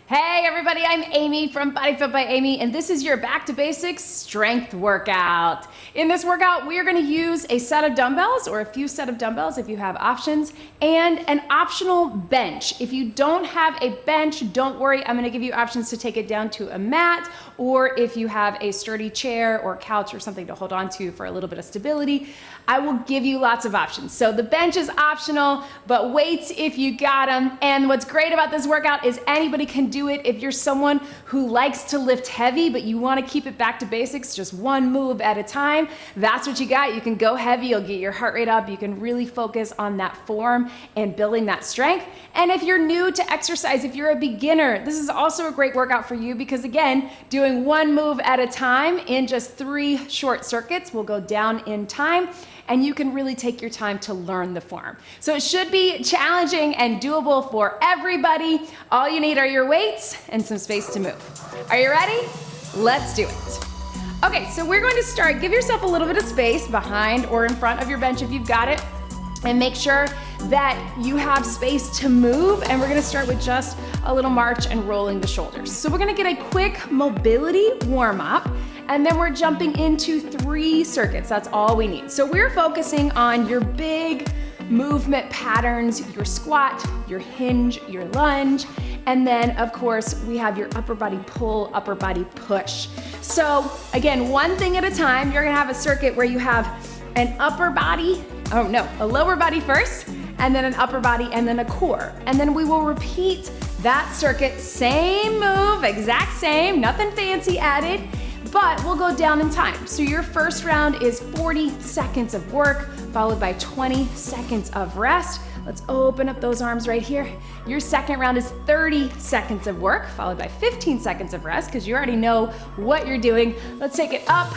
Hey everybody, I'm Amy from BodyFit by Amy, and this is your Back to Basics strength workout. In this workout, we are gonna use a set of dumbbells or a few set of dumbbells if you have options, and an optional bench. If you don't have a bench, don't worry, I'm gonna give you options to take it down to a mat, or if you have a sturdy chair or couch or something to hold on to for a little bit of stability, I will give you lots of options. So the bench is optional, but weights if you got them. And what's great about this workout is anybody can do it. If you're someone who likes to lift heavy, but you wanna keep it back to basics, just one move at a time, that's what you got. You can go heavy, you'll get your heart rate up, you can really focus on that form and building that strength. And if you're new to exercise, if you're a beginner, this is also a great workout for you because again, doing one move at a time in just 3 short circuits will go down in time, and you can really take your time to learn the form. So it should be challenging and doable for everybody. All you need are your weights and some space to move. Are you ready? Let's do it. Okay, so we're going to start. Give yourself a little bit of space behind or in front of your bench if you've got it, and make sure that you have space to move. And we're gonna start with just a little march and rolling the shoulders. So we're gonna get a quick mobility warm up, and then we're jumping into 3 circuits. That's all we need. So we're focusing on your big movement patterns, your squat, your hinge, your lunge, and then of course we have your upper body pull, upper body push. So again, one thing at a time. You're gonna have a circuit where you have an upper body, a lower body first, and then an upper body, and then a core. And then we will repeat that circuit, same move, exact same, nothing fancy added, but we'll go down in time. So your first round is 40 seconds of work, followed by 20 seconds of rest. Let's open up those arms right here. Your second round is 30 seconds of work, followed by 15 seconds of rest, because you already know what you're doing. Let's take it up,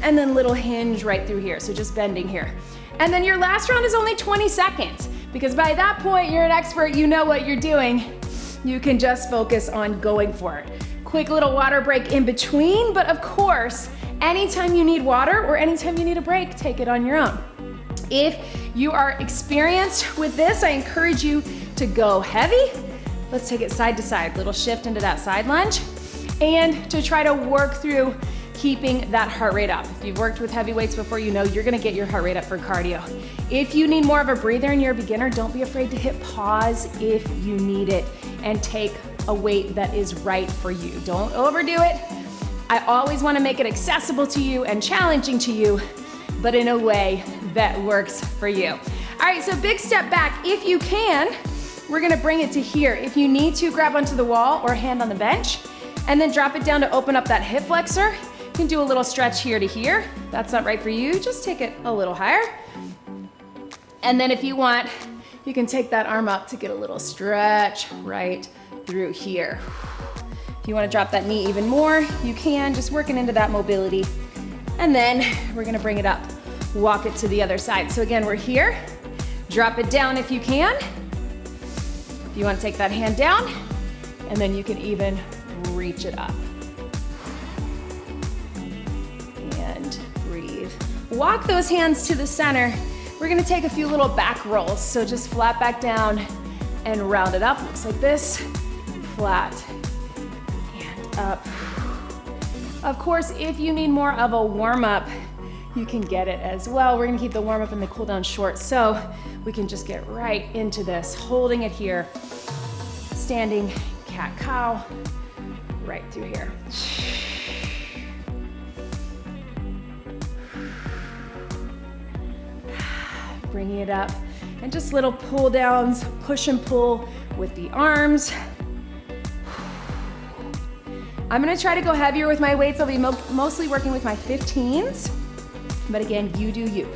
and then little hinge right through here, so just bending here. And then your last round is only 20 seconds, because by that point, you're an expert, you know what you're doing. You can just focus on going for it. Quick little water break in between, but of course, anytime you need water or anytime you need a break, take it on your own. If you are experienced with this, I encourage you to go heavy. Let's take it side to side, little shift into that side lunge, and to try to work through keeping that heart rate up. If you've worked with heavy weights before, you know you're gonna get your heart rate up for cardio. If you need more of a breather and you're a beginner, don't be afraid to hit pause if you need it and take a weight that is right for you. Don't overdo it. I always wanna make it accessible to you and challenging to you, but in a way that works for you. All right, so big step back. If you can, we're gonna bring it to here. If you need to, grab onto the wall or hand on the bench, and then drop it down to open up that hip flexor. You can do a little stretch here to here. That's not right for you, just take it a little higher. And then if you want, you can take that arm up to get a little stretch right through here. If you wanna drop that knee even more, you can, just working into that mobility. And then we're gonna bring it up, walk it to the other side. So again, we're here, drop it down if you can. If you wanna take that hand down, and then you can even reach it up. And breathe. Walk those hands to the center. We're gonna take a few little back rolls. So just flat back down and round it up. Looks like this, flat and up. Of course, if you need more of a warm up, you can get it as well. We're gonna keep the warm up and the cool down short so we can just get right into this, holding it here. Standing cat-cow, right through here. Bringing it up, and just little pull downs, push and pull with the arms. I'm gonna try to go heavier with my weights. I'll be mostly working with my 15s, but again, you do you.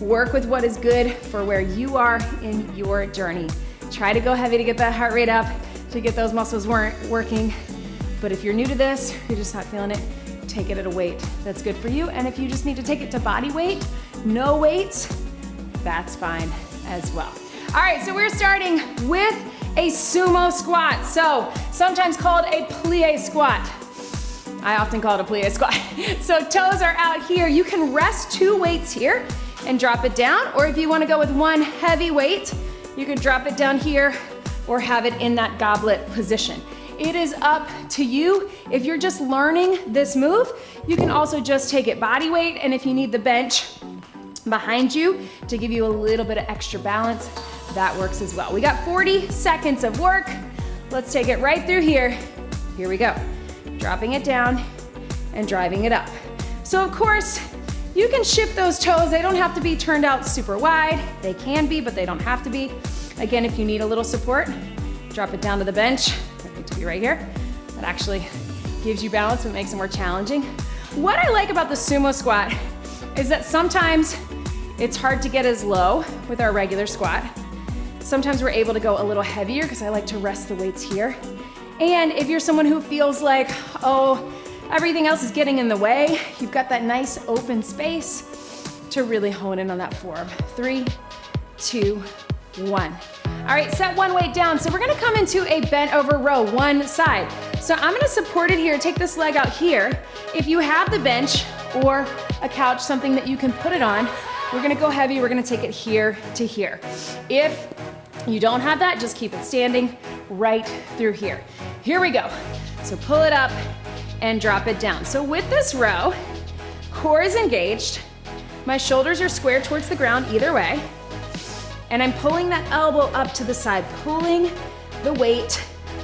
Work with what is good for where you are in your journey. Try to go heavy to get that heart rate up, to get those muscles working. But if you're new to this, you're just not feeling it, take it at a weight that's good for you. And if you just need to take it to body weight, no weights, that's fine as well. All right, so we're starting with a sumo squat. So sometimes called a plie squat. I often call it a plie squat. So toes are out here. You can rest 2 weights here and drop it down. Or if you wanna go with 1 heavy weight, you can drop it down here or have it in that goblet position. It is up to you. If you're just learning this move, you can also just take it body weight, and if you need the bench behind you to give you a little bit of extra balance, that works as well. We got 40 seconds of work. Let's take it right through here. Here we go. Dropping it down and driving it up. So of course, you can shift those toes. They don't have to be turned out super wide. They can be, but they don't have to be. Again, if you need a little support, drop it down to the bench. I need to be right here. That actually gives you balance, but makes it more challenging. What I like about the sumo squat is that sometimes it's hard to get as low with our regular squat. Sometimes we're able to go a little heavier because I like to rest the weights here. And if you're someone who feels like, oh, everything else is getting in the way, you've got that nice open space to really hone in on that form. 3, 2, 1. All right, set one weight down. So we're gonna come into a bent over row, one side. So I'm gonna support it here, take this leg out here. If you have the bench or a couch, something that you can put it on, we're gonna go heavy, we're gonna take it here to here. If you don't have that, just keep it standing right through here. Here we go. So pull it up and drop it down. So with this row, core is engaged, my shoulders are square towards the ground either way, and I'm pulling that elbow up to the side, pulling the weight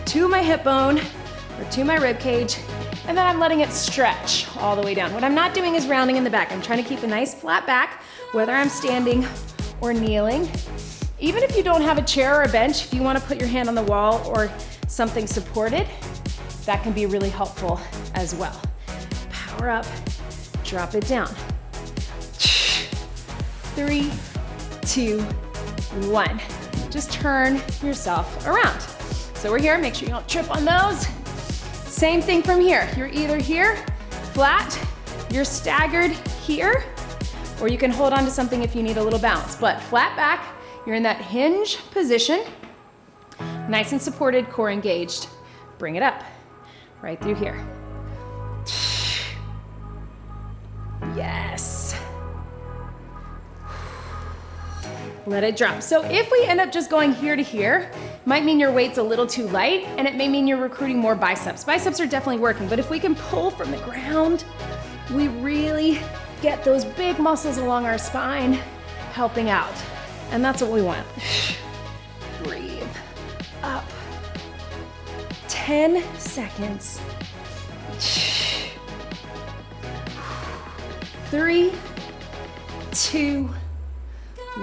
to my hip bone or to my rib cage, and then I'm letting it stretch all the way down. What I'm not doing is rounding in the back. I'm trying to keep a nice flat back, whether I'm standing or kneeling. Even if you don't have a chair or a bench, if you want to put your hand on the wall or something supported, that can be really helpful as well. Power up, drop it down. 3, 2, 1. Just turn yourself around. So we're here, make sure you don't trip on those. Same thing from here. You're either here, flat, you're staggered here, or you can hold on to something if you need a little balance. But flat back, you're in that hinge position, nice and supported, core engaged. Bring it up, right through here. Yes. Let it drop. So if we end up just going here to here, might mean your weight's a little too light, and it may mean you're recruiting more biceps. Biceps are definitely working, but if we can pull from the ground, we really get those big muscles along our spine helping out. And that's what we want. Breathe up. 10 seconds. 3, 2,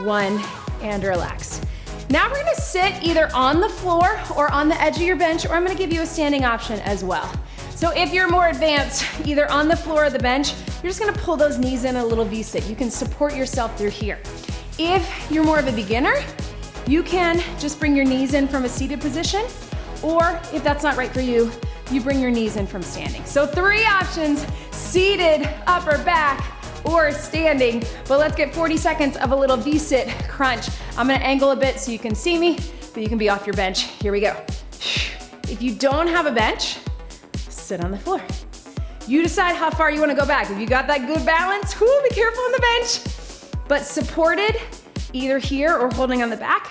1, and relax. Now we're gonna sit either on the floor or on the edge of your bench, or I'm gonna give you a standing option as well. So if you're more advanced, either on the floor or the bench, you're just gonna pull those knees in a little V-sit. You can support yourself through here. If you're more of a beginner, you can just bring your knees in from a seated position, or if that's not right for you, you bring your knees in from standing. So 3 options: seated, upper back, or standing. But let's get 40 seconds of a little V-sit crunch. I'm gonna angle a bit so you can see me, but you can be off your bench. Here we go. If you don't have a bench, sit on the floor. You decide how far you wanna go back. If you got that good balance, be careful on the bench. But supported, either here or holding on the back,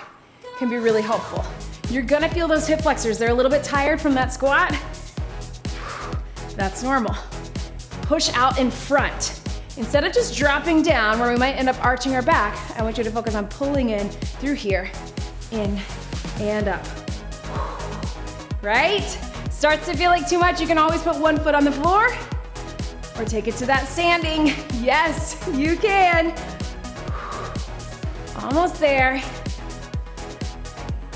can be really helpful. You're gonna feel those hip flexors. They're a little bit tired from that squat. That's normal. Push out in front. Instead of just dropping down where we might end up arching our back, I want you to focus on pulling in through here, in and up. Right? Starts to feel like too much, you can always put one foot on the floor or take it to that standing. Yes, you can. Almost there.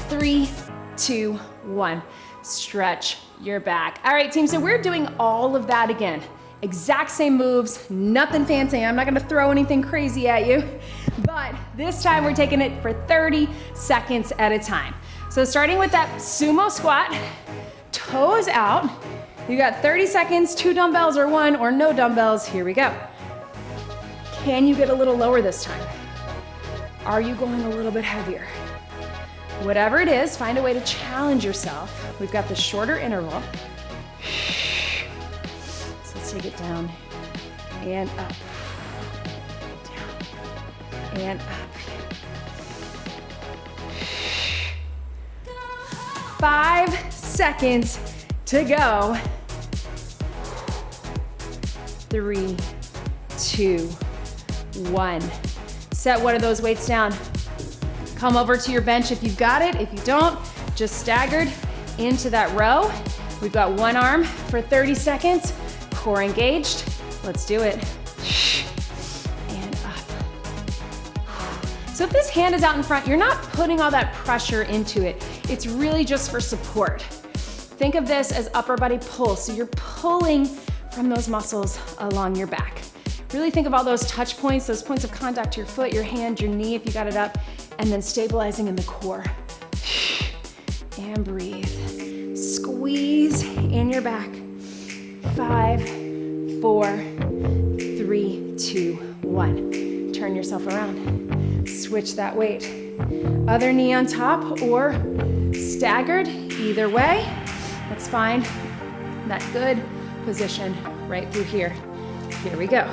3, 2, 1. Stretch your back. All right, team, so we're doing all of that again. Exact same moves, nothing fancy. I'm not gonna throw anything crazy at you, but this time we're taking it for 30 seconds at a time. So starting with that sumo squat, toes out. You got 30 seconds, 2 dumbbells or 1, or no dumbbells. Here we go. Can you get a little lower this time? Are you going a little bit heavier? Whatever it is, find a way to challenge yourself. We've got the shorter interval. Take it down and up, down and up. 5 seconds, to go. 3, 2, 1. Set one of those weights down. Come over to your bench if you've got it. If you don't, just staggered into that row. We've got one arm for 30 seconds. Core engaged. Let's do it. And up. So if this hand is out in front, you're not putting all that pressure into it. It's really just for support. Think of this as upper body pull. So you're pulling from those muscles along your back. Really think of all those touch points, those points of contact to your foot, your hand, your knee if you got it up, and then stabilizing in the core. And breathe. Squeeze in your back. 5, 4, 3, 2, 1. Turn yourself around. Switch that weight. Other knee on top or staggered, either way. Let's find that good position right through here. Here we go.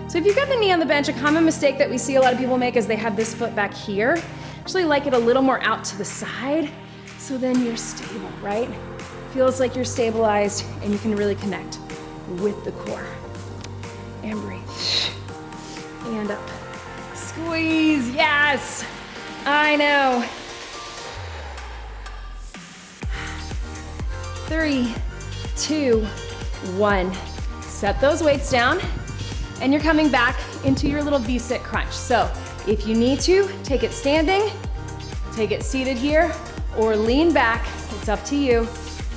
So if you've got the knee on the bench, a common mistake that we see a lot of people make is they have this foot back here. Actually like it a little more out to the side, so then you're stable, right? Feels like you're stabilized and you can really connect with the core. And breathe. And up. Squeeze, yes! I know. 3, 2, 1. Set those weights down, and you're coming back into your little V-sit crunch. So if you need to, take it standing, take it seated here, or lean back. It's up to you.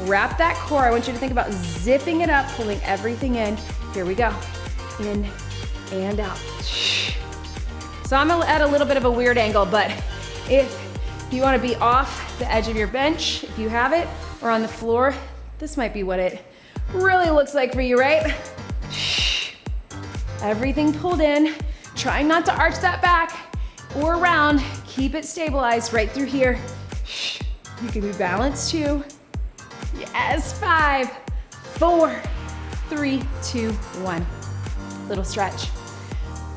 Wrap that core. I want you to think about zipping it up, pulling everything in. Here we go. In and out. So I'm at a little bit of a weird angle, but if you want to be off the edge of your bench, if you have it, or on the floor, this might be what it really looks like for you, right? Everything pulled in. Try not to arch that back or around. Keep it stabilized right through here. You can be balanced too. Yes, 5, 4, 3, 2, 1. Little stretch.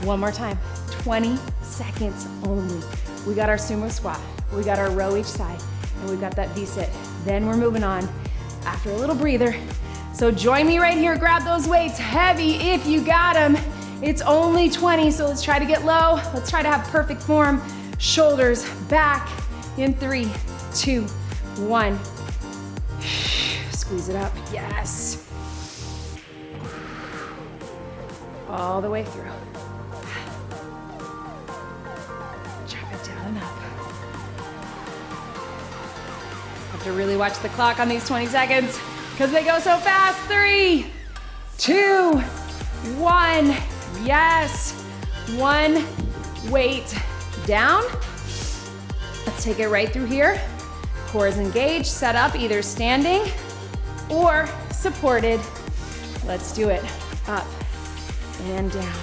One more time. 20 seconds only. We got our sumo squat. We got our row each side. And we've got that V-sit. Then we're moving on after a little breather. So join me right here. Grab those weights heavy if you got them. It's only 20, so let's try to get low. Let's try to have perfect form. Shoulders back in 3, 2, 1. Squeeze it up. Yes. All the way through. Drop it down and up. Have to really watch the clock on these 20 seconds because they go so fast. 3, 2, 1. Yes. One weight down. Let's take it right through here. Core is engaged, set up either standing or supported. Let's do it. Up and down.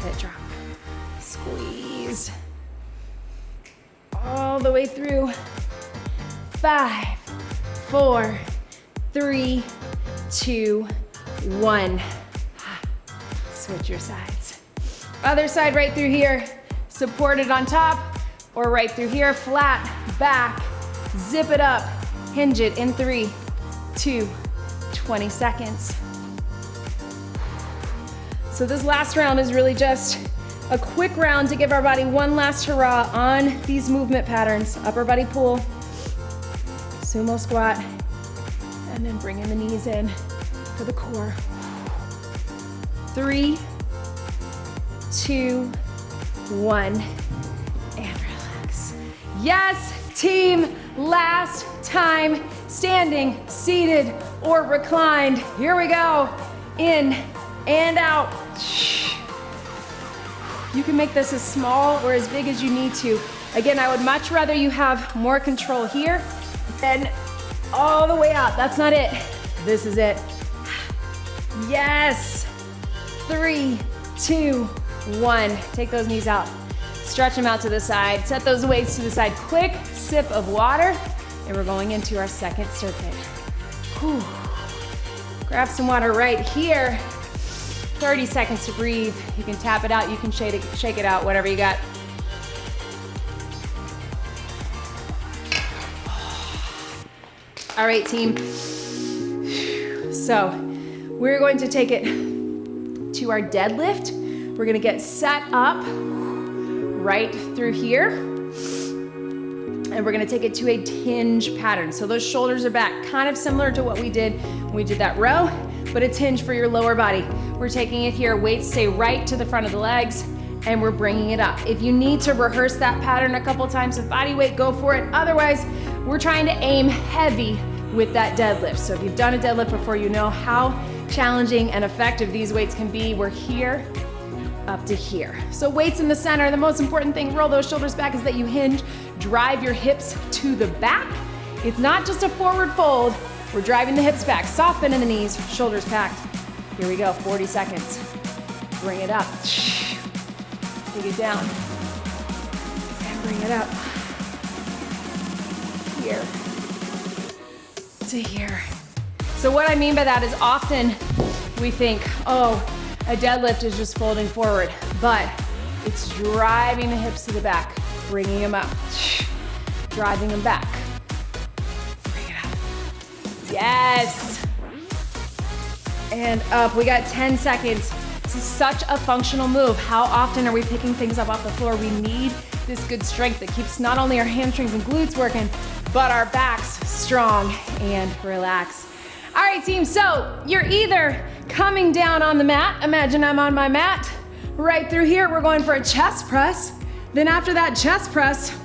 Let it drop. Squeeze. All the way through. 5, 4, 3, 2, 1. Switch your sides. Other side right through here. Supported on top or right through here. Flat, back, zip it up. Hinge it in 3, 2, 20 seconds. So this last round is really just a quick round to give our body one last hurrah on these movement patterns. Upper body pull, sumo squat, and then bringing the knees in for the core. 3, 2, 1, and relax. Yes, team, last time, standing, seated, or reclined. Here we go. In and out. You can make this as small or as big as you need to. Again, I would much rather you have more control here than all the way out. That's not it. This is it. Yes. 3, 2, 1. Take those knees out. Stretch them out to the side. Set those weights to the side. Quick sip of water. And we're going into our second circuit. Whew. Grab some water right here. 30 seconds to breathe. You can tap it out, you can shake it out, whatever you got. All right, team. So we're going to take it to our deadlift. We're gonna get set up right through here. And we're gonna take it to a hinge pattern. So those shoulders are back, kind of similar to what we did when we did that row, but it's hinge for your lower body. We're taking it here, weights stay right to the front of the legs, and we're bringing it up. If you need to rehearse that pattern a couple times with body weight, go for it. Otherwise, we're trying to aim heavy with that deadlift. So if you've done a deadlift before, you know how challenging and effective these weights can be. We're here, up to here. So weights in the center. The most important thing, roll those shoulders back, is that you hinge, drive your hips to the back. It's not just a forward fold. We're driving the hips back, soft bend in the knees, shoulders packed. Here we go, 40 seconds. Bring it up. Take it down. And bring it up. Here to here. So what I mean by that is often we think, oh, a deadlift is just folding forward, but it's driving the hips to the back, bringing them up, driving them back. Bring it up. Yes. And up. We got 10 seconds. This is such a functional move. How often are we picking things up off the floor? We need this good strength that keeps not only our hamstrings and glutes working, but our backs strong and relaxed. All right, team, so you're either coming down on the mat, imagine I'm on my mat, right through here, we're going for a chest press. Then after that chest press,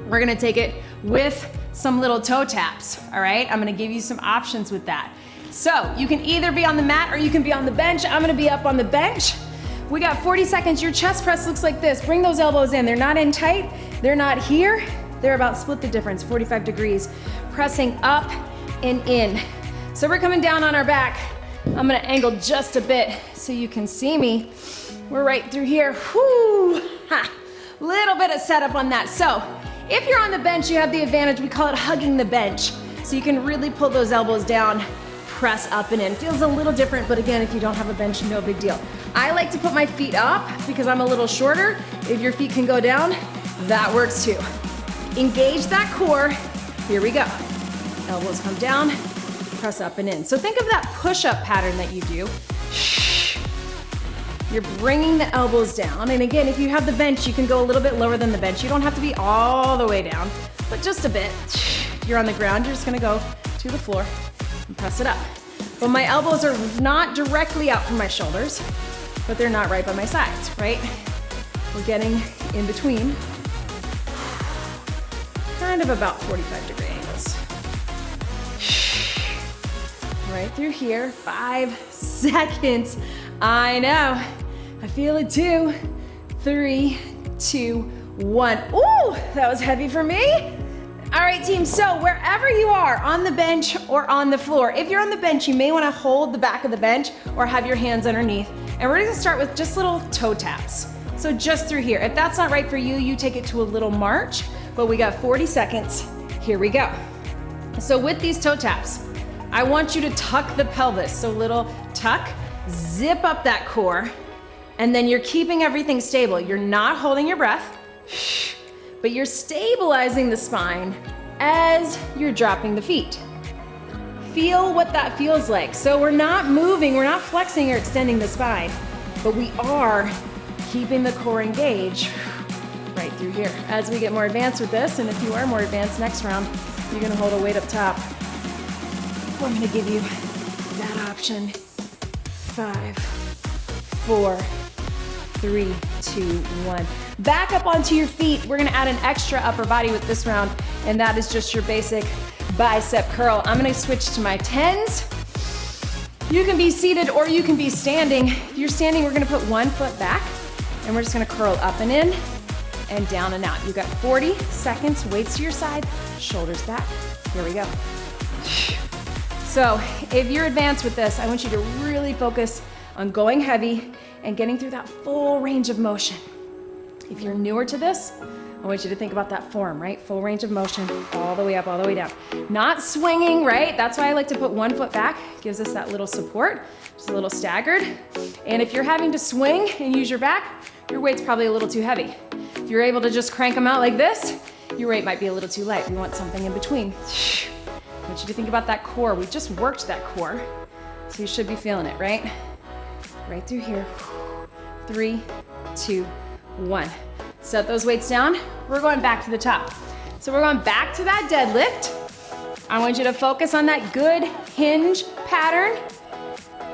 we're gonna take it with some little toe taps, all right? I'm gonna give you some options with that. So you can either be on the mat or you can be on the bench. I'm gonna be up on the bench. We got 40 seconds. Your chest press looks like this. Bring those elbows in. They're not in tight, they're not here. They're about split the difference, 45 degrees. Pressing up and in. So we're coming down on our back. I'm gonna angle just a bit so you can see me. We're right through here. Whoo! Ha! Little bit of setup on that. So if you're on the bench, you have the advantage. We call it hugging the bench. So you can really pull those elbows down, press up and in. Feels a little different, but again, if you don't have a bench, no big deal. I like to put my feet up because I'm a little shorter. If your feet can go down, that works too. Engage that core. Here we go. Elbows come down, press up and in. So think of that push-up pattern that you do. You're bringing the elbows down. And again, if you have the bench, you can go a little bit lower than the bench. You don't have to be all the way down, but just a bit. If you're on the ground, you're just gonna go to the floor and press it up. But my elbows are not directly out from my shoulders, but they're not right by my sides, right? We're getting in between. Kind of about 45 degree angles. Right through here, 5 seconds. I know, I feel it too. 3, 2, 1. Ooh, that was heavy for me. All right, team, so wherever you are, on the bench or on the floor, if you're on the bench, you may wanna hold the back of the bench or have your hands underneath. And we're gonna start with just little toe taps. So just through here. If that's not right for you, you take it to a little march, but we got 40 seconds. Here we go. So with these toe taps, I want you to tuck the pelvis. So little tuck, zip up that core, and then you're keeping everything stable. You're not holding your breath, but you're stabilizing the spine as you're dropping the feet. Feel what that feels like. So we're not moving, we're not flexing or extending the spine, but we are keeping the core engaged right through here. As we get more advanced with this, and if you are more advanced next round, you're gonna hold a weight up top. I'm gonna give you that option. 5, 4, 3, 2, 1. Back up onto your feet. We're gonna add an extra upper body with this round, and that is just your basic bicep curl. I'm gonna switch to my 10s. You can be seated or you can be standing. If you're standing, we're gonna put one foot back, and we're just gonna curl up and in, and down and out. You got 40 seconds, weights to your side, shoulders back. Here we go. So if you're advanced with this, I want you to really focus on going heavy and getting through that full range of motion. If you're newer to this, I want you to think about that form, right? Full range of motion, all the way up, all the way down. Not swinging, right? That's why I like to put one foot back. Gives us that little support, just a little staggered. And if you're having to swing and use your back, your weight's probably a little too heavy. If you're able to just crank them out like this, your weight might be a little too light. We want something in between. I want you to think about that core. We just worked that core, so you should be feeling it, right? Right through here. 3, 2, 1. Set those weights down. We're going back to the top. So we're going back to that deadlift. I want you to focus on that good hinge pattern.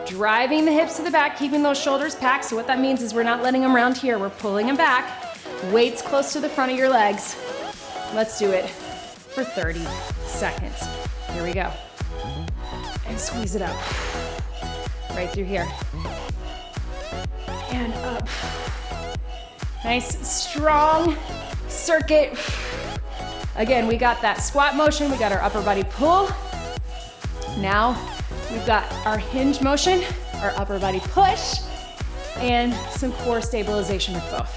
Driving the hips to the back, keeping those shoulders packed. So what that means is we're not letting them round here. We're pulling them back. Weights close to the front of your legs. Let's do it for 30 seconds. Here we go. And squeeze it up. Right through here. And up. Nice, strong circuit. Again, we got that squat motion. We got our upper body pull. Now, we've got our hinge motion, our upper body push, and some core stabilization with both.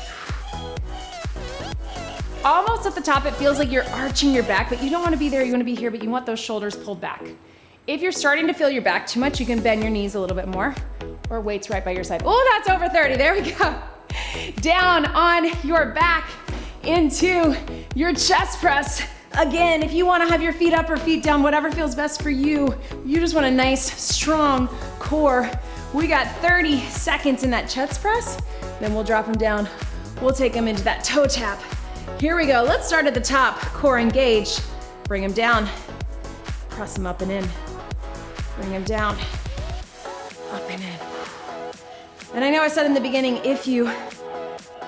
Almost at the top, it feels like you're arching your back, but you don't want to be there, you want to be here, but you want those shoulders pulled back. If you're starting to feel your back too much, you can bend your knees a little bit more, or weights right by your side. Oh, that's over 30, there we go. Down on your back into your chest press. Again, if you want to have your feet up or feet down, whatever feels best for you, you just want a nice, strong core. We got 30 seconds in that chest press, then we'll drop them down. We'll take them into that toe tap. Here we go. Let's start at the top. Core engaged. Bring them down. Press them up and in. Bring them down. Up and in. And I know I said in the beginning, if you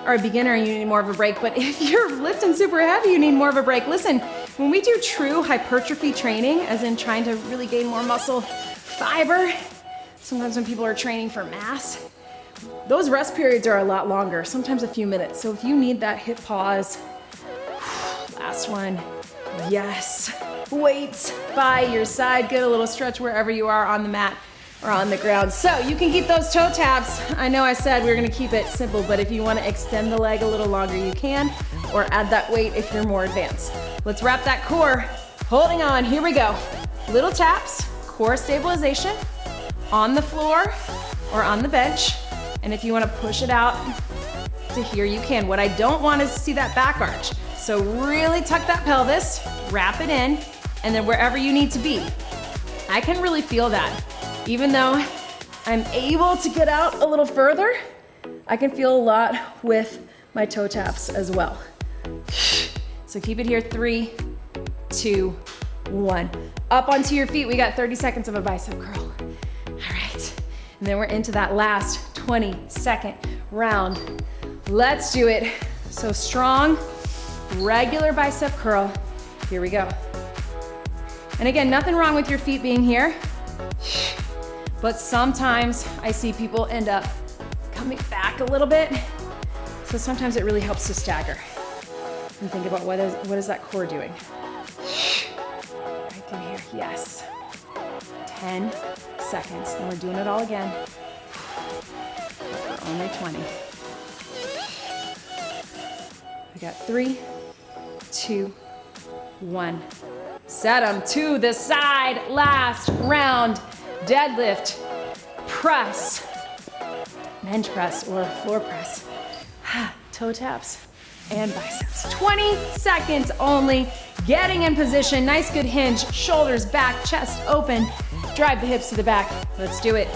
are a beginner, you need more of a break, but if you're lifting super heavy, you need more of a break. Listen, when we do true hypertrophy training, as in trying to really gain more muscle fiber, sometimes when people are training for mass, those rest periods are a lot longer, sometimes a few minutes. So if you need that hip pause, last one, yes. Weights by your side, get a little stretch wherever you are on the mat or on the ground. So you can keep those toe taps. I know I said we were gonna keep it simple, but if you wanna extend the leg a little longer, you can, or add that weight if you're more advanced. Let's wrap that core, holding on, here we go. Little taps, core stabilization, on the floor or on the bench. And if you wanna push it out to here, you can. What I don't want is to see that back arch. So really tuck that pelvis, wrap it in, and then wherever you need to be. I can really feel that. Even though I'm able to get out a little further, I can feel a lot with my toe taps as well. So keep it here, 3, 2, 1. Up onto your feet, we got 30 seconds of a bicep curl. All right, and then we're into that last 20-second round. Let's do it. So strong, regular bicep curl. Here we go. And again, nothing wrong with your feet being here, but sometimes I see people end up coming back a little bit. So sometimes it really helps to stagger and think about what is that core doing. Right through here, yes. 10 seconds, then we're doing it all again. For only 20. We got 3, 2, 1. Set them to the side. Last round. Deadlift, press, bench press or floor press, toe taps and biceps. 20 seconds only. Getting in position. Nice good hinge. Shoulders back, chest open. Drive the hips to the back. Let's do it.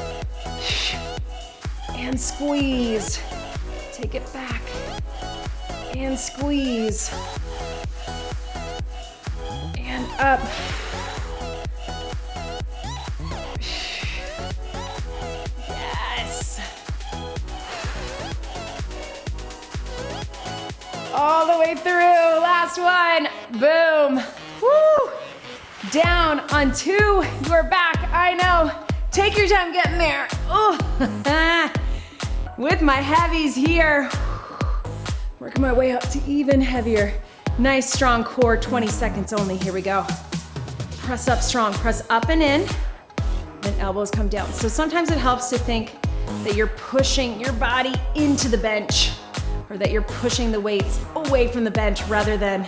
And squeeze. Take it back. And squeeze. And up. Yes. All the way through. Last one. Boom. Woo. Down onto your back. I know. Take your time getting there. Oh. With my heavies here. Working my way up to even heavier. Nice strong core, 20 seconds only. Here we go. Press up strong, press up and in, then elbows come down. So sometimes it helps to think that you're pushing your body into the bench or that you're pushing the weights away from the bench rather than,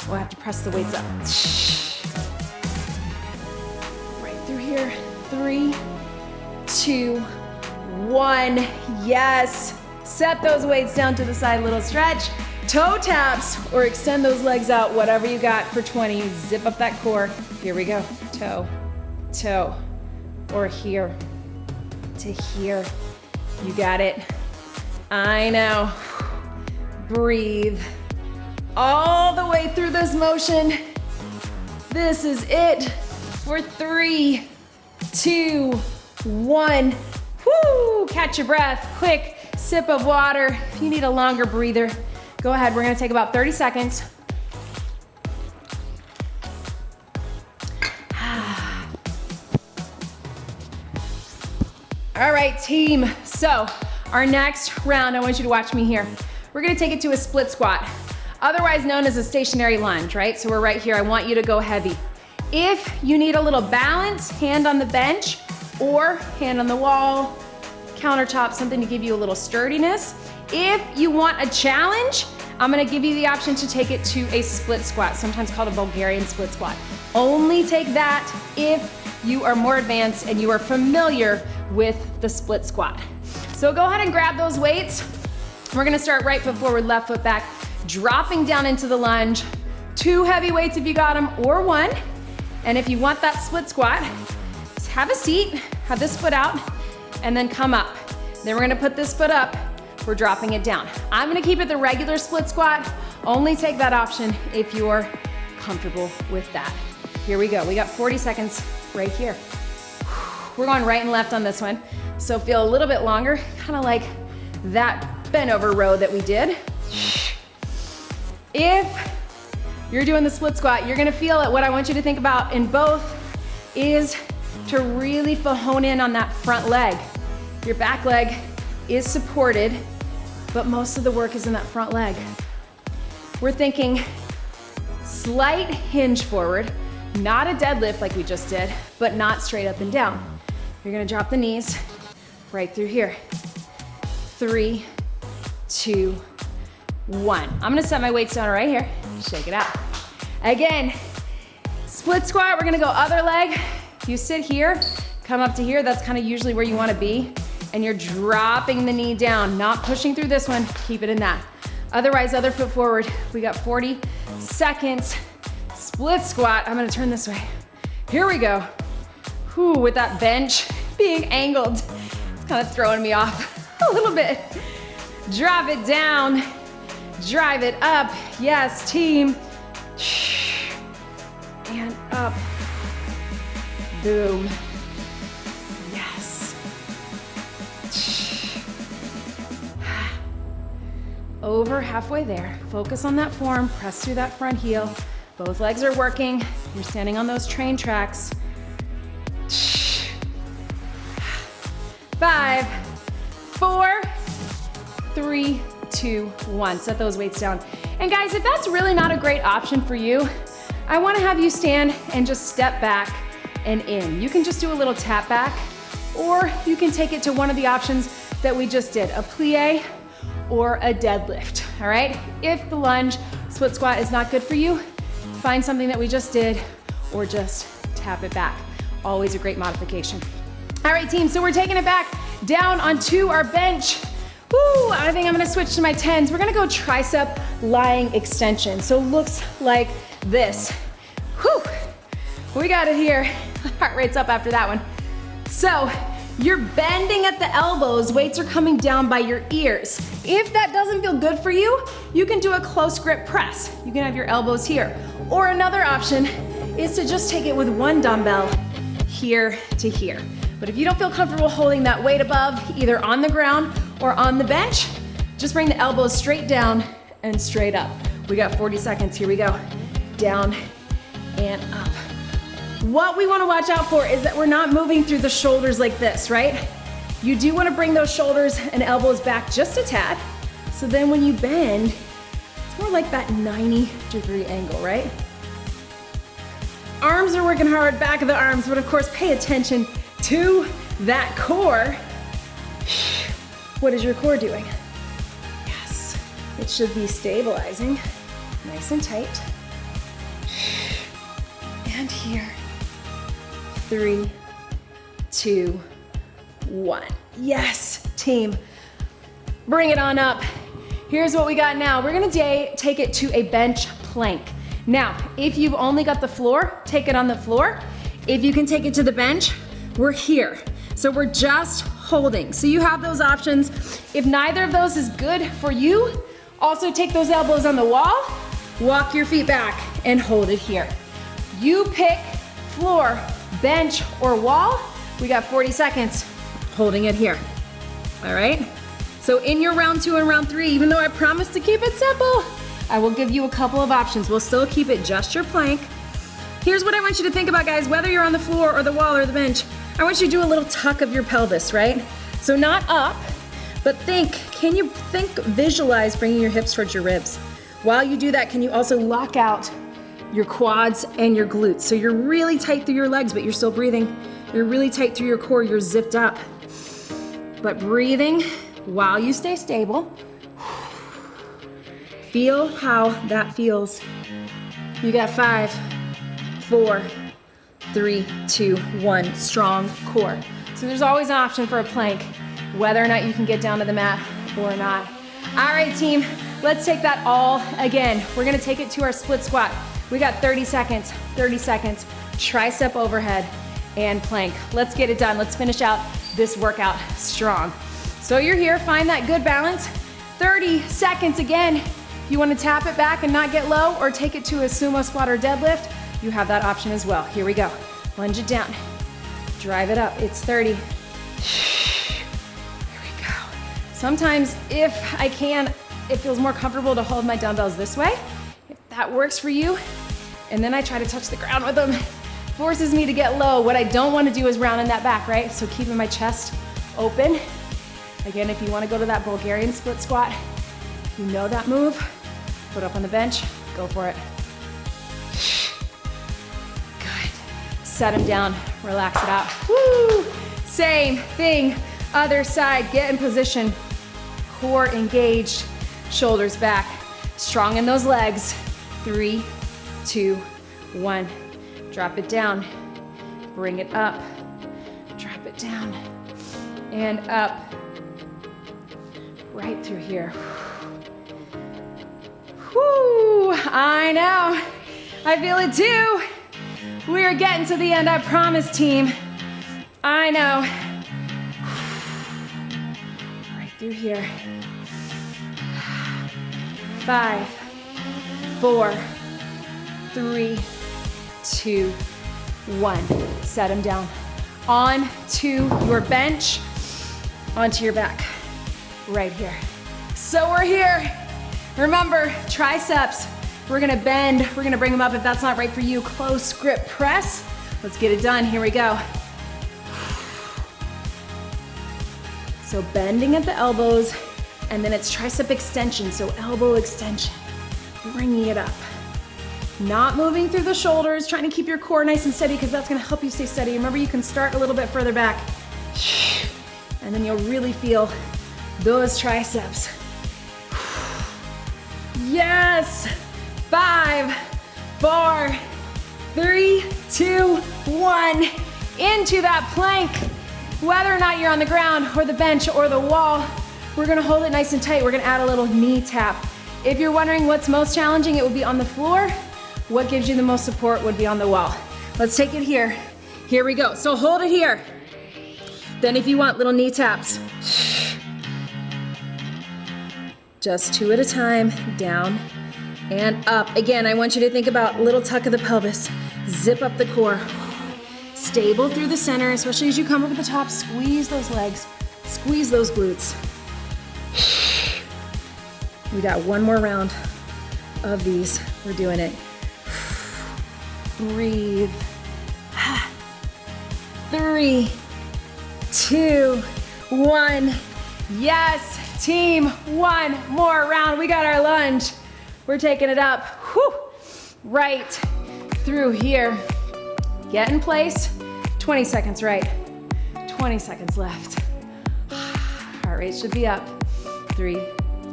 we'll have to press the weights up. Right through here. 3, 2, 1. Yes. Set those weights down to the side, little stretch. Toe taps or extend those legs out, whatever you got for 20. Zip up that core. Here we go. Toe, toe, or here to here. You got it. I know. Breathe all the way through this motion. This is it for 3, 2, 1. Woo! Catch your breath. Quick sip of water. If you need a longer breather, go ahead. We're gonna take about 30 seconds. All right, team. So our next round, I want you to watch me here. We're gonna take it to a split squat, otherwise known as a stationary lunge, right? So we're right here. I want you to go heavy. If you need a little balance, hand on the bench or hand on the wall, countertop, something to give you a little sturdiness. If you want a challenge, I'm gonna give you the option to take it to a split squat, sometimes called a Bulgarian split squat. Only take that if you are more advanced and you are familiar with the split squat. So go ahead and grab those weights. We're gonna start right foot forward, left foot back, dropping down into the lunge. 2 heavy weights if you got them, or 1. And if you want that split squat, just have a seat, have this foot out, and then come up. Then we're gonna put this foot up, we're dropping it down. I'm gonna keep it the regular split squat. Only take that option if you're comfortable with that. Here we go, we got 40 seconds right here. We're going right and left on this one. So feel a little bit longer, kind of like that bent over row that we did. If you're doing the split squat, you're gonna feel it. What I want you to think about in both is to really hone in on that front leg. Your back leg is supported, but most of the work is in that front leg. We're thinking slight hinge forward, not a deadlift like we just did, but not straight up and down. You're gonna drop the knees right through here. 3, 2, 1. I'm gonna set my weights down right here. Shake it out. Again, split squat, we're gonna go other leg. If you sit here, come up to here, that's kind of usually where you wanna be. And you're dropping the knee down, not pushing through this one, keep it in that. Otherwise, other foot forward. We got 40 seconds. Split squat, I'm gonna turn this way. Here we go. Whew, with that bench being angled, it's kind of throwing me off a little bit. Drop it down, drive it up. Yes, team. And up. Boom. Yes. Over halfway there. Focus on that form, press through that front heel. Both legs are working. You're standing on those train tracks. 5, 4, 3, 2, 1. Set those weights down. And guys, if that's really not a great option for you, I want to have you stand and just step back and in. You can just do a little tap back, or you can take it to one of the options that we just did, a plie or a deadlift, all right? If the lunge, split squat is not good for you, find something that we just did, or just tap it back. Always a great modification. All right, team, so we're taking it back down onto our bench. Woo, I think I'm gonna switch to my 10s. We're gonna go tricep lying extension. So it looks like this. Whew, we got it here. Heart rate's up after that one. So you're bending at the elbows, weights are coming down by your ears. If that doesn't feel good for you, you can do a close grip press. You can have your elbows here. Or another option is to just take it with one dumbbell here to here. But if you don't feel comfortable holding that weight above, either on the ground or on the bench, just bring the elbows straight down and straight up. We got 40 seconds, here we go. Down and up. What we wanna watch out for is that we're not moving through the shoulders like this, right? You do wanna bring those shoulders and elbows back just a tad. So then when you bend, it's more like that 90-degree angle, right? Arms are working hard, back of the arms, but of course pay attention to that core. What is your core doing? Yes. It should be stabilizing, nice and tight. And here, 3, 2, 1. Yes, team. Bring it on up. Here's what we got now. We're gonna take it to a bench plank. Now, if you've only got the floor, take it on the floor. If you can take it to the bench, we're here. So we're just holding. So you have those options. If neither of those is good for you, also take those elbows on the wall, walk your feet back, and hold it here. You pick floor, bench, or wall. We got 40 seconds holding it here. All right? So in your round 2 and round 3, even though I promised to keep it simple, I will give you a couple of options. We'll still keep it just your plank. Here's what I want you to think about, guys, whether you're on the floor or the wall or the bench. I want you to do a little tuck of your pelvis, right? So not up, but visualize bringing your hips towards your ribs. While you do that, can you also lock out your quads and your glutes? So you're really tight through your legs, but you're still breathing. You're really tight through your core, you're zipped up. But breathing while you stay stable. Feel how that feels. You got 5, 4, 3, 2, 1. Strong core. So there's always an option for a plank, whether or not you can get down to the mat or not. All right, team, let's take that all again. We're gonna take it to our split squat. We got 30 seconds, tricep overhead and plank. Let's get it done. Let's finish out this workout strong. So you're here, find that good balance. 30 seconds again. If you wanna tap it back and not get low or take it to a sumo squat or deadlift, you have that option as well. Here we go. Lunge it down. Drive it up. It's 30. Here we go. Sometimes if I can, it feels more comfortable to hold my dumbbells this way. If that works for you, and then I try to touch the ground with them, forces me to get low. What I don't want to do is round in that back, right? So keeping my chest open. Again, if you want to go to that Bulgarian split squat, if you know that move, put up on the bench, go for it. Good. Set them down, relax it out. Woo! Same thing, other side, get in position. Core engaged, shoulders back. Strong in those legs. 3, 2, 1. Drop it down, bring it up, drop it down, and up, right through here. Whoo, I know, I feel it too. We are getting to the end, I promise, team. I know. Right through here. 5, 4, 3, 2, 1. Set them down. On to your bench, onto your back, right here. So we're here. Remember, triceps, we're gonna bend, we're gonna bring them up if that's not right for you. Close grip press. Let's get it done, here we go. So bending at the elbows, and then it's tricep extension, so elbow extension. Bringing it up. Not moving through the shoulders, trying to keep your core nice and steady because that's gonna help you stay steady. Remember, you can start a little bit further back. And then you'll really feel those triceps. Yes! 5, 4, 3, 2, 1. Into that plank. Whether or not you're on the ground or the bench or the wall, we're gonna hold it nice and tight. We're gonna add a little knee tap. If you're wondering what's most challenging, it would be on the floor. What gives you the most support would be on the wall. Let's take it here. Here we go. So hold it here. Then if you want, little knee taps. Just 2 at a time, down and up. Again, I want you to think about little tuck of the pelvis. Zip up the core. Stable through the center, especially as you come over the top. Squeeze those legs, squeeze those glutes. We got one more round of these. We're doing it. Breathe. 3, 2, 1. Yes, team, one more round. We got our lunge. We're taking it up. Whew. Right through here. Get in place. 20 seconds right. 20 seconds left. Heart rate should be up. 3,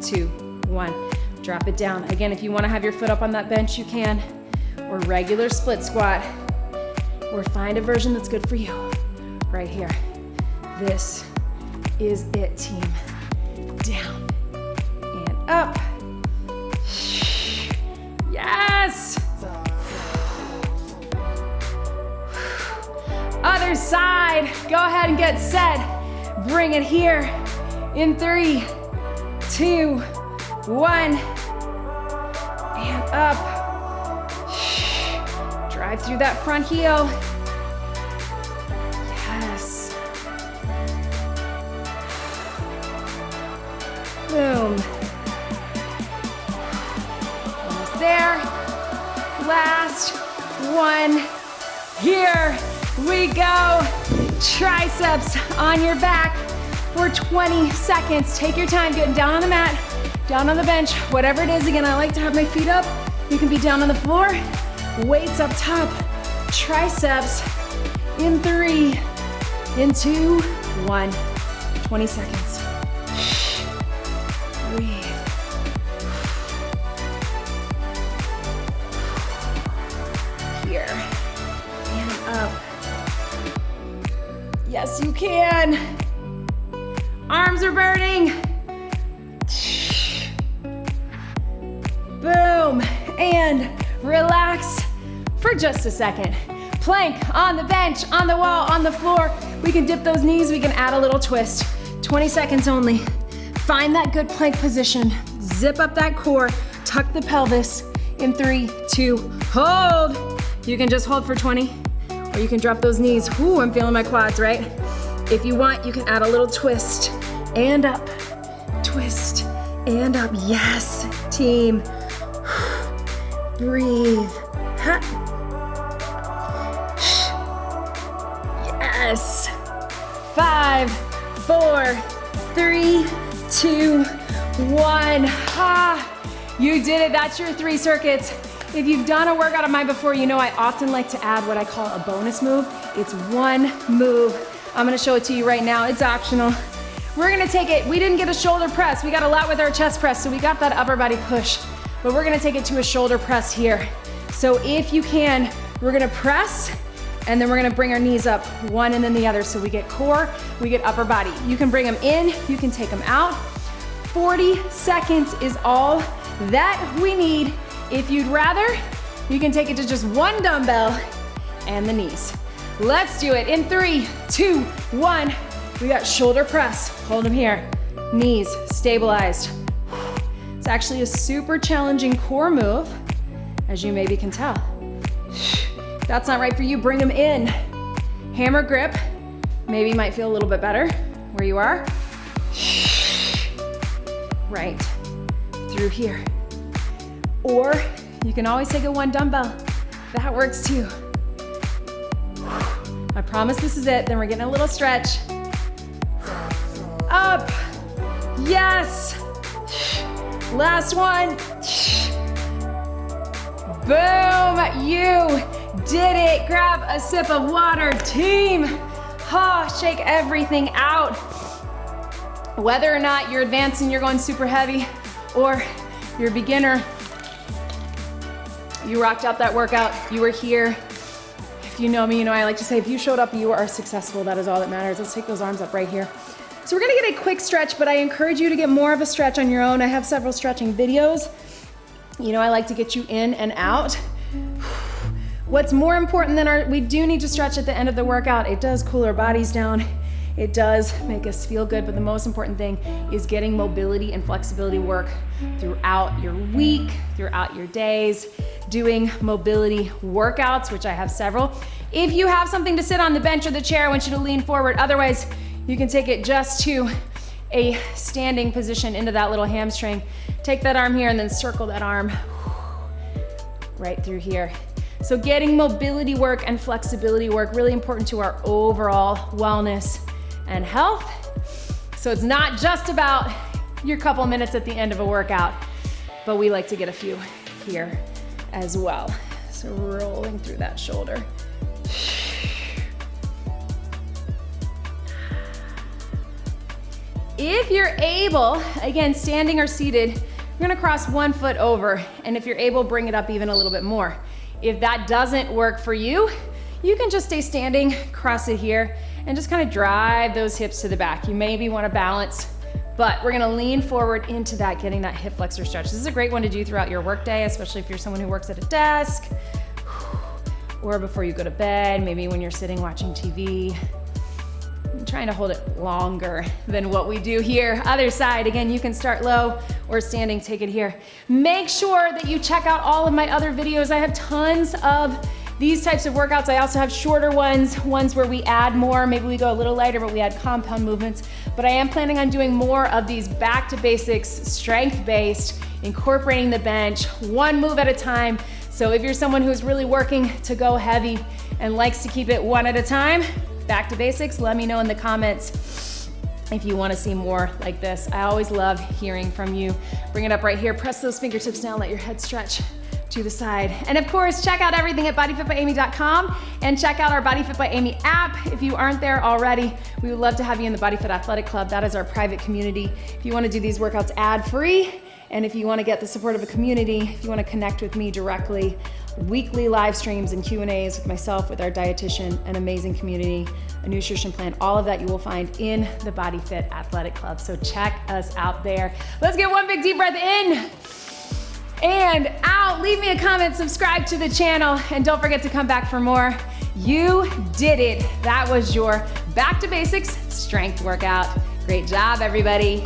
2, 1. Drop it down. Again, if you wanna have your foot up on that bench, you can, or regular split squat, or find a version that's good for you. Right here. This is it, team. Down and up. Yes! Other side. Go ahead and get set. Bring it here in 3, 2, 1. And up. Drive through that front heel. Yes. Boom. Almost there. Last one. Here we go. Triceps on your back for 20 seconds. Take your time getting down on the mat, down on the bench, whatever it is. Again, I like to have my feet up. You can be down on the floor. Weights up top. Triceps in 3, in 2, 1. 20 seconds. Breathe. Here and up. Yes, you can. Arms are burning. Boom. And relax for just a second. Plank on the bench, on the wall, on the floor. We can dip those knees. We can add a little twist. 20 seconds only. Find that good plank position. Zip up that core. Tuck the pelvis in 3, 2, hold. You can just hold for 20, or you can drop those knees. Ooh, I'm feeling my quads, right? If you want, you can add a little twist and up. Twist and up. Yes, team. Breathe. Ha. Yes. 5, 4, 3, 2, 1. Ha. You did it. That's your 3 circuits. If you've done a workout of mine before, you know I often like to add what I call a bonus move. It's one move. I'm gonna show it to you right now. It's optional. We're gonna take it, we didn't get a shoulder press. We got a lot with our chest press, so we got that upper body push. But we're gonna take it to a shoulder press here. So if you can, we're gonna press, and then we're gonna bring our knees up, one and then the other. So we get core, we get upper body. You can bring them in, you can take them out. 40 seconds is all that we need. If you'd rather, you can take it to just one dumbbell and the knees. Let's do it in 3, 2, 1. We got shoulder press, hold them here. Knees stabilized. It's actually a super challenging core move, as you maybe can tell. If that's not right for you, bring them in. Hammer grip, maybe might feel a little bit better where you are. Right, through here. Or you can always take a one dumbbell. That works too. I promise this is it. Then we're getting a little stretch. Up. Yes. Last one. Boom. You did it. Grab a sip of water, team. Shake everything out. Whether or not you're advanced and you're going super heavy, or you're a beginner, you rocked out that workout, you were here. If you know me, you know I like to say, if you showed up, you are successful. That is all that matters. Let's take those arms up right here. So we're gonna get a quick stretch, but I encourage you to get more of a stretch on your own. I have several stretching videos. You know I like to get you in and out. What's more important than we do need to stretch at the end of the workout. It does cool our bodies down. It does make us feel good, but the most important thing is getting mobility and flexibility work throughout your week, throughout your days, doing mobility workouts, which I have several. If you have something to sit on the bench or the chair, I want you to lean forward. Otherwise, you can take it just to a standing position into that little hamstring. Take that arm here and then circle that arm right through here. So getting mobility work and flexibility work, really important to our overall wellness and health. So it's not just about your couple minutes at the end of a workout, but we like to get a few here as well. So rolling through that shoulder. If you're able, again, standing or seated, We're gonna cross one foot over, and if you're able, bring it up even a little bit more. If that doesn't work for you, you can just stay standing, cross it here, and just kind of drive those hips to the back. You maybe wanna balance, but we're gonna lean forward into that, getting that hip flexor stretch. This is a great one to do throughout your workday, especially if you're someone who works at a desk, or before you go to bed, maybe when you're sitting watching TV. I'm trying to hold it longer than what we do here. Other side, again, you can start low or standing, take it here. Make sure that you check out all of my other videos. I have tons of these types of workouts. I also have shorter ones where we add more. Maybe we go a little lighter, but we add compound movements. But I am planning on doing more of these back to basics, strength-based, incorporating the bench, one move at a time. So if you're someone who's really working to go heavy and likes to keep it one at a time, back to basics, let me know in the comments if you want to see more like this. I always love hearing from you. Bring it up right here. Press those fingertips down. Let your head stretch to the side. And of course, check out everything at bodyfitbyamy.com and check out our BodyFit by Amy app if you aren't there already. We would love to have you in the BodyFit Athletic Club. That is our private community. If you want to do these workouts ad-free, and if you want to get the support of a community, if you want to connect with me directly, weekly live streams and Q&As with myself, with our dietitian, an amazing community, a nutrition plan, all of that you will find in the BodyFit Athletic Club. So check us out there. Let's get one big deep breath in and out. Leave me a comment, subscribe to the channel, and don't forget to come back for more. You did it. That was your back to basics strength workout. Great job, everybody.